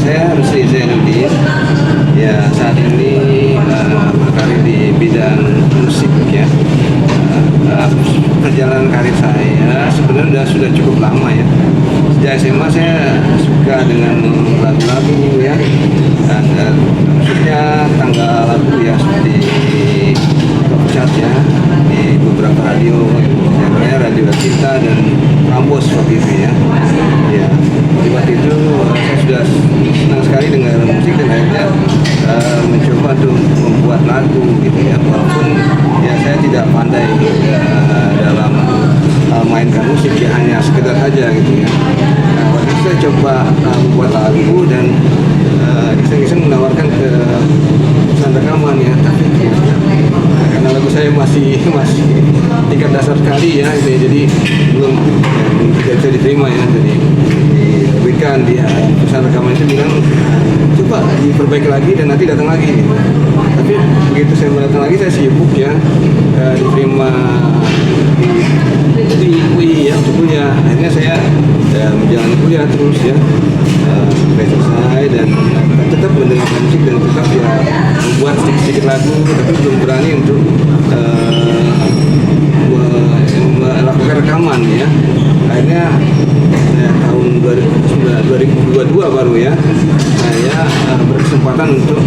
saya Rusli Zainuddin. Ya, saat ini berkarir di bidang musik ya. Perjalanan karir saya sebenarnya sudah cukup lama ya. Sejak SMA saya suka dengan lagu-lagu ya, dan khususnya tanggal lagu ya seperti top chart ya di beberapa radio, sebenarnya Radio Cinta dan Prambos waktu itu ya. Ya, waktu itu saya sudah senang sekali dengan musik dan akhirnya mencoba untuk membuat lagu gitu ya, walaupun ya saya tidak pandai dalam mainkan musik ya, hanya sekedar saja gitu ya. Nah, waktu itu saya coba membuat lagu dan iseng-iseng menawarkan ke perusahaan rekaman ya, tapi ya, karena lagu saya masih tingkat dasar sekali ya, gitu ya, jadi belum tidak bisa diterima ya, jadi diberikan di perusahaan rekaman itu bilang coba diperbaiki lagi dan nanti datang lagi gitu. Tapi begitu saya datang lagi saya sibuk ya, diterima di UI ya untuk kuliah. Akhirnya saya menjalani kuliah terus ya sampai selesai dan tetap mendengarkan musik dan tetap ya membuat sedikit lagu, tapi belum berani untuk melakukan rekaman ya. Akhirnya tahun 2022 baru ya saya berkesempatan untuk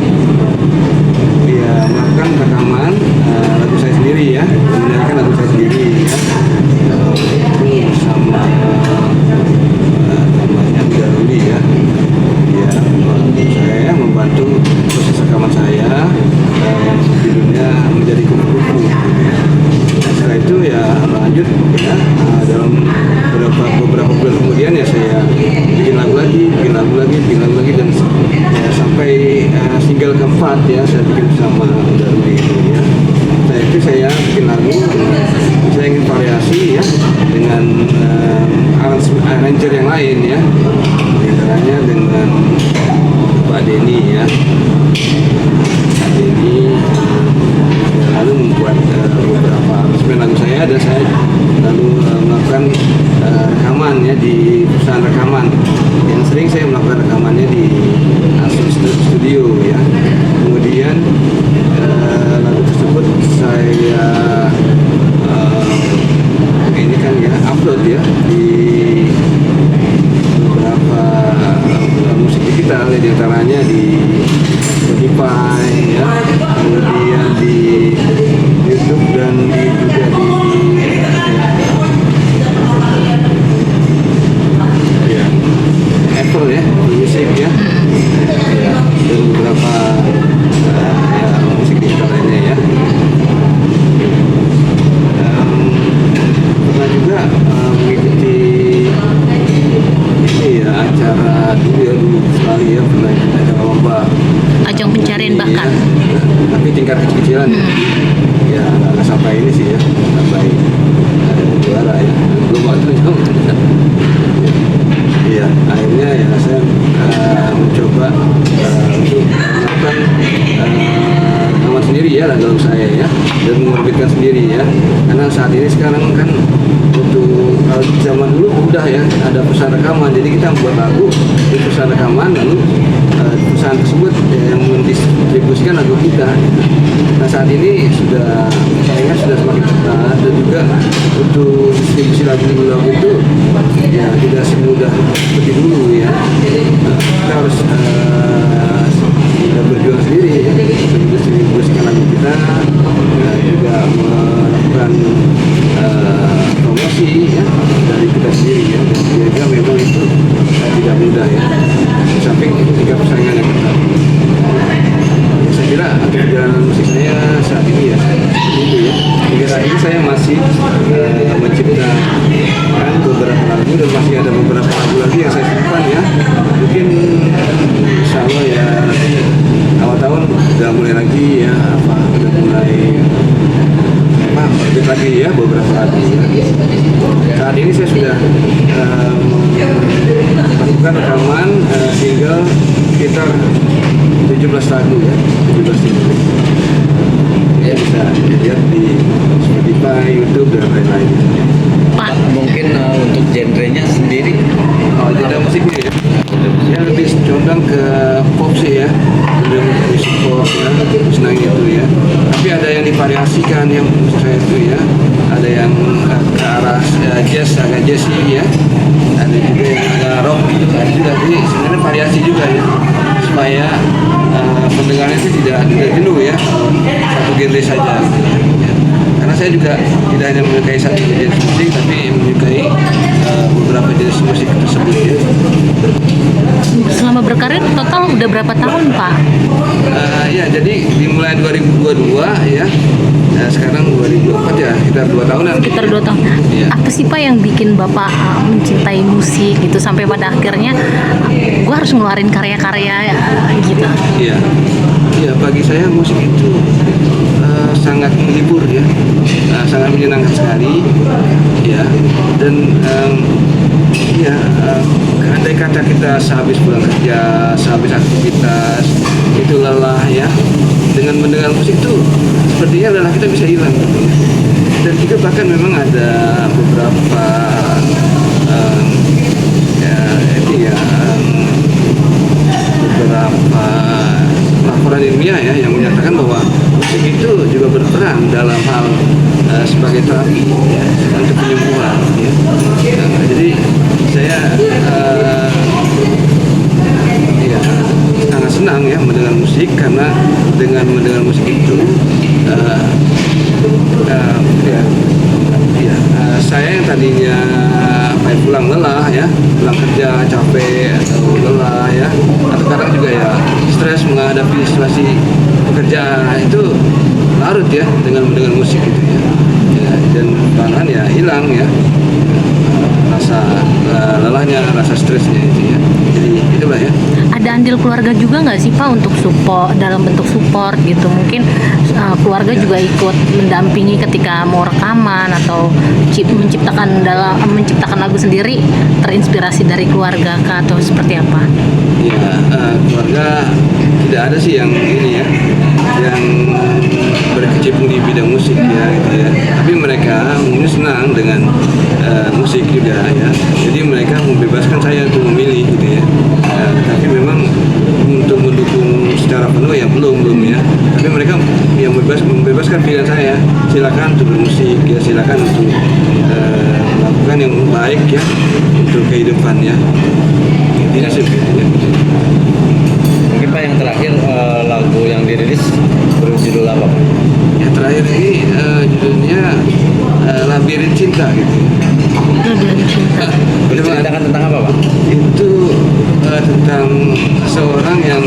ya melakukan rekaman lagu saya sendiri ya, mendengarkan lagu saya sendiri ya, bersama namanya Daruli ya. Ya, saya membantu proses rekaman saya judulnya Menjadi Kupu-Kupu. Nah, setelah itu ya lanjut ya, dalam beberapa bulan kemudian ya saya bikin lagu lagi dan ya, sampai single keempat ya saya bikin bersama Daruli itu ya. Nah, itu saya bikin lagu, saya ingin variasi ya dengan arranger yang lain ya, misalnya dengan Pak Denny ya. Pak Denny lalu membuat beberapa aransemen lagu saya dan saya lalu melakukan rekaman ya di perusahaan rekaman. Yang sering saya melakukan rekamannya di Asus Studio ya. Kemudian lagu tersebut saya ini kan ya upload ya di beberapa musik digital ya, diantaranya di Spotify ya, kemudian di YouTube dan juga di ya, Apple ya, Music ya, dan beberapa ya, musik digital lainnya ya. Pernah juga mengikuti ini ya acara dulu sekali ya, pernah acara lomba ajang pencarian bakat ya, tapi tingkat kecil-kecilan ya nggak sampai ini sih ya, sampai juara ya, belum waktu itu. Iya, akhirnya ya saya mencoba untuk melakukan rekaman sendiri ya lagu saya ya, dan mengorbitkan sendiri ya, karena saat ini sekarang kan untuk zaman dulu udah ya ada perusahaan rekaman, jadi kita membuat lagu di perusahaan rekaman, lalu perusahaan tersebut yang mendistribusikan lagu kita. Nah, saat ini sudah saingan sudah semakin ketat, dan juga untuk distribusi lagu-lagu itu ya tidak semudah seperti dulu ya. Kita harus berjuang sendiri ya, mendistribusikan lagu kita, juga melakukan promosi ya dari kita sendiri ya, dan memang itu tidak mudah ya, samping itu juga persaingan yang ketat. Saya kira perjalanan musik saya saat ini ya seperti itu ya. Hingga saat ini saya masih menciptakan beberapa lagu dan masih ada beberapa lagu lagi yang saya simpan ya. Mungkin insya Allah ya nanti awal tahun udah mulai lagi ya, udah mulai orbit lagi ya beberapa lagu ya. Saat ini saya sudah melakukan rekaman single sekitar 17 lagu ya, 17 single ya, bisa dilihat di Spotify, YouTube dan lain-lain. Pak. Mungkin untuk genrenya sendiri Genre musiknya ya, lebih condong condong ke pop sih ya, condong ke musik pop ya, senang itu ya. Tapi ada yang divariasikan yang menurut saya itu ya, ada yang ke arah jazz, agak jazzy ya, ada juga yang agak rock gitu kan juga. Jadi sebenarnya variasi juga ya, supaya pendengarnya itu tidak jenuh ya, satu genre saja. Gitu, ya. Karena saya juga tidak hanya menyukai satu jenis musik, tapi menyukai beberapa jenis musik tersebut ya. Selama berkarir total udah berapa tahun Pak? Ya, jadi dimulai 2022 ya. Nah, sekarang 2024 ya, sekitar 2 tahunan. Sekitar 2 tahun. Iya. Apa sih Pak yang bikin Bapak mencintai musik gitu sampai pada akhirnya gue harus ngeluarin karya-karya gitu? Iya, iya, bagi saya musik itu sangat menghibur ya, sangat menyenangkan sekali ya. Dan ya, andai kata kita sehabis pulang kerja, sehabis aktivitas itu lelah ya, dengan mendengar musik itu sepertinya lelah kita bisa hilang gitu ya. Dan juga bahkan memang ada beberapa ya ini ya, beberapa laporan ilmiah ya yang menyatakan bahwa musik itu juga berperan dalam hal sebagai terapi ya, untuk penyembuhan ya. Jadi saya ya sangat senang ya mendengar musik, karena dengan mendengar musik itu saya yang tadinya pulang lelah ya, pulang kerja capek atau lelah ya, atau kadang juga ya stres menghadapi situasi pekerjaan itu larut ya dengan mendengar musik gitu ya, dan bahkan ya hilang ya rasa lelahnya, rasa stresnya itu ya. Jadi itulah ya. Ada andil keluarga juga nggak sih Pak untuk support, dalam bentuk support gitu? Mungkin keluarga juga ikut mendampingi ketika mau rekaman atau menciptakan lagu sendiri, terinspirasi dari keluarga kah atau seperti apa? Ya, keluarga tidak ada sih yang ini ya, yang berkecimpung di bidang musik ya gitu ya. Tapi mereka mungkin senang dengan musik juga ya. Jadi mereka membebaskan saya untuk memilih gitu ya. Tapi memang untuk mendukung secara penuh ya belum ya. Tapi mereka yang membebaskan pilihan saya. Silakan untuk bermusik ya, silakan untuk melakukan yang baik ya untuk kehidupan ya. Intinya seperti itu. Mungkin Pak yang terakhir lagu yang dirilis berjudul apa Pak? Ya terakhir ini judulnya Labirin Cinta gitu. Labirin Cinta. Menceritakan tentang apa Pak? Itu tentang seorang yang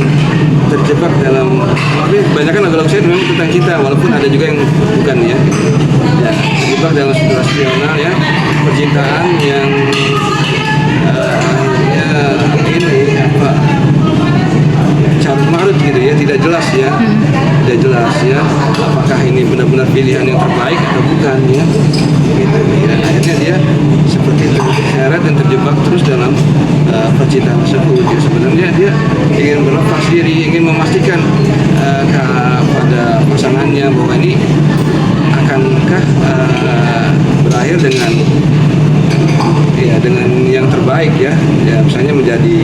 terjebak dalam, tapi kebanyakan lagu-lagu saya memang tentang cinta, walaupun ada juga yang bukan ya. Ya, terjebak dalam situasional ya, percintaan yang ya ini apa, carut marut gitu ya, tidak jelas ya, tidak jelas ya, apakah ini benar-benar pilihan yang terbaik atau bukan ya, gitu ya. Akhirnya dia seperti terseret dan terjebak terus dalam percintaan tersebut ya. Sebenarnya dia ingin berlepas diri, ingin memastikan kepada pasangannya bahwa ini akankah berakhir dengan ya dengan yang terbaik ya, misalnya menjadi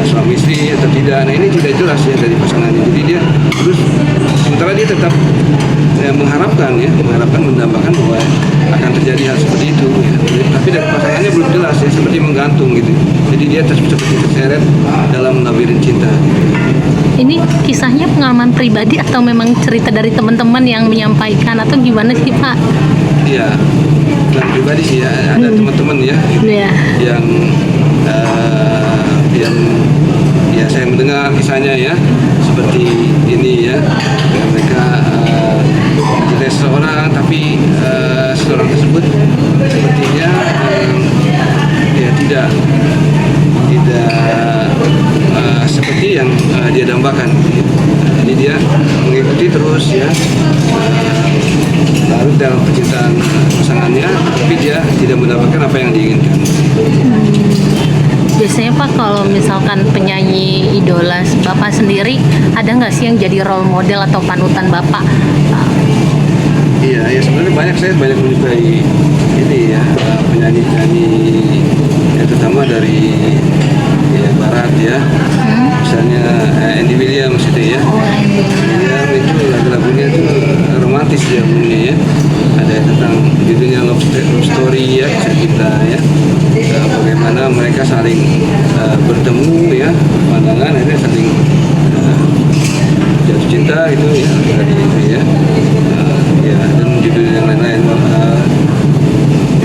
suami istri atau tidak. Nah ini tidak jelas ya dari pasangannya. Jadi dia terus sementara dia tetap mengharapkan mendambakan bahwa akan terjadi hal seperti itu ya. Tapi dari pasangannya belum jelas ya, seperti menggantung gitu. Jadi dia seperti terseret dalam labirin cinta gitu. Ini kisahnya pengalaman pribadi atau memang cerita dari teman-teman yang menyampaikan atau gimana sih Pak? Iya, dan pribadi sih ya, ada teman-teman ya gitu, yang ya saya mendengar kisahnya ya seperti ini ya, mereka mencintai seseorang tapi seseorang tersebut sepertinya ya tidak seperti yang dia dambakan gitu. Jadi dia mengikuti terus ya, larut dalam percintaan pasangannya, tapi dia tidak mendapatkan apa yang diinginkan. Biasanya Pak kalau misalkan penyanyi idola Bapak sendiri, ada nggak sih yang jadi role model atau panutan Bapak? Iya, ya sebenarnya saya banyak menyukai ini ya, penyanyi-penyanyi ya, terutama dari ya, barat ya, misalnya Andy Williams itu ya. William itu lagu-lagunya itu romantis ya umumnya ya. Ada tentang judulnya Love Story ya, kisah cinta ya. Bagaimana mereka saling bertemu ya, pandangan akhirnya saling jatuh cinta itu ya tadi itu ya. Ya dan judul yang lain-lain.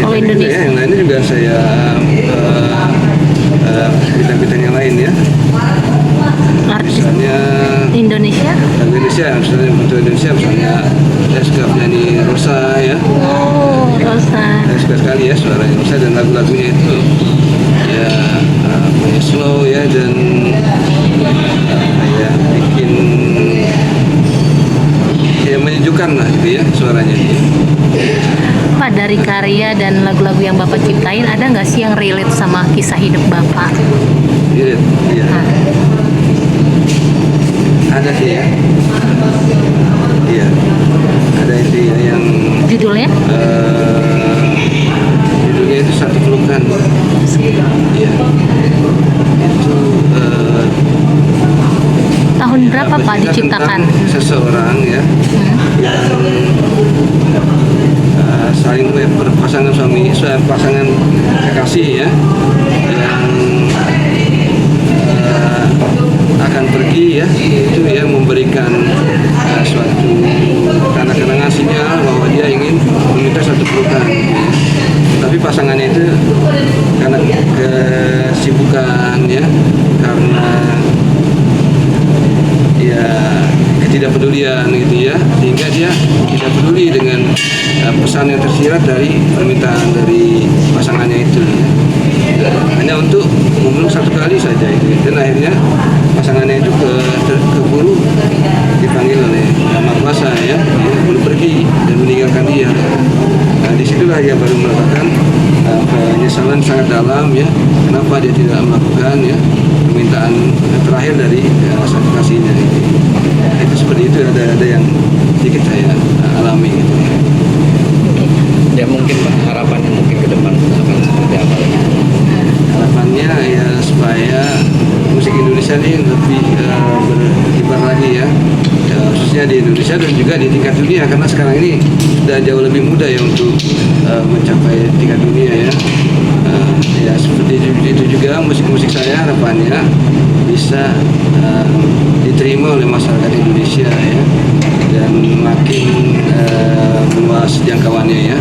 Kalau Indonesia ya, yang lainnya juga saya bintang-bintang yang lain ya. artis Misalnya Indonesia. misalnya untuk Indonesia misalnya saya suka penyanyi Rosa ya. Oh, Rosa. Saya suka sekali ya suaranya Rosa dan lagu-lagunya itu ya slow ya dan ya bikin ya menyejukkan lah gitu ya suaranya dia. Pak, dari karya dan lagu-lagu yang Bapak ciptain ada nggak sih yang relate sama kisah hidup Bapak? Iya, iya. Nah, Ada sih ya. Iya. Ada itu ya yang judulnya? judulnya itu Satu Pelukan. Iya. Itu Tahun berapa Pak bercerita diciptakan? tentang seseorang ya yang saling berpasangan pasangan kekasih ya yang akan pergi ya itu yang memberikan suatu tanda-tanda sinyal bahwa dia ingin meminta satu pelukan tapi pasangannya itu karena kesibukan ya karena ya ketidakpedulian gitu ya sehingga dia tidak peduli dengan pesan yang tersirat dari permintaan dari pasangannya itu hanya untuk memeluk satu kali saja itu dan akhirnya pasangannya itu keburu dipanggil oleh Yang Maha Kuasa ya dia keburu pergi dan meninggalkan dia. Nah disitulah dia baru melakukan penyesalan sangat dalam ya kenapa dia tidak melakukan ya permintaan terakhir dari sang kasihnya itu seperti itu ada yang sedikit saya alami gitu ya. Ya mungkin Pak harapannya mungkin ke depan akan seperti apa lagi? Harapannya ya supaya musik Indonesia ini lebih berkibar lagi ya. Ya khususnya di Indonesia dan juga di tingkat dunia karena sekarang ini sudah jauh lebih mudah ya untuk mencapai tingkat dunia ya. Ya seperti itu juga musik-musik saya harapannya bisa diterima oleh masyarakat Indonesia ya dan makin luas jangkauannya ya